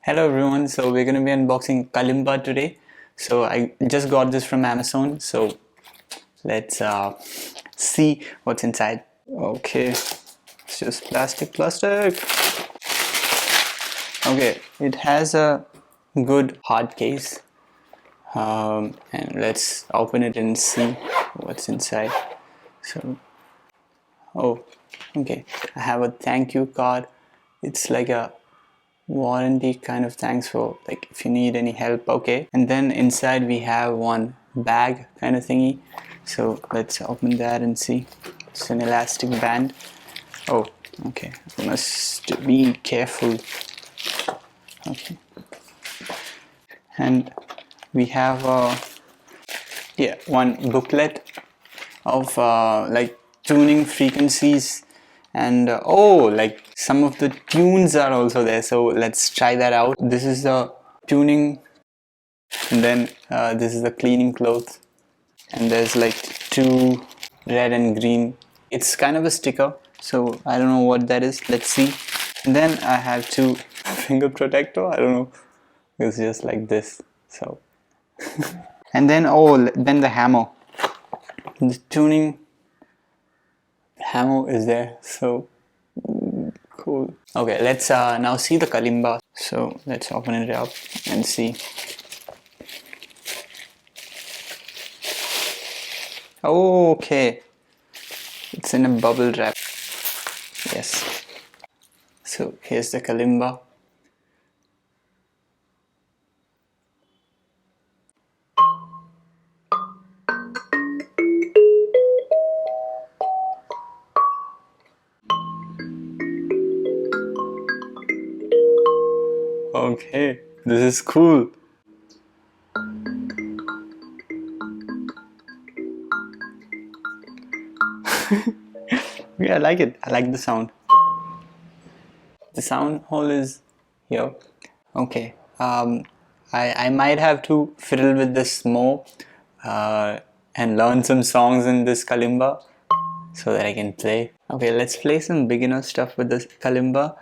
Hello everyone, so we're going to be unboxing Kalimba today. So I just got this from Amazon, so let's see what's inside. Okay, it's just plastic. Okay, it has a good hard case, and let's open it and see what's inside. So, oh, okay, I have a thank you card. It's like a warranty kind of thanks for like if you need any help. Okay, and then inside we have one bag kind of thingy, so let's open that and see. It's an elastic band. Oh, okay, I must be careful. Okay, and we have one booklet of like tuning frequencies, and oh, like some of the tunes are also there, so let's try that out. This is the tuning, and then this is the cleaning cloth, and there's like two red and green. It's kind of a sticker, so I don't know what that is. Let's see. And then I have two finger protector. I don't know, it's just like this. So and then oh, then the hammer, the tuning hammer is there, so cool. Okay, let's now see the kalimba. So let's open it up and see. Oh, okay, it's in a bubble wrap. Yes, so here's the kalimba. Okay, this is cool. Yeah, I like it. I like the sound. The sound hole is here. Okay. I might have to fiddle with this more and learn some songs in this kalimba so that I can play. Okay, let's play some beginner stuff with this kalimba.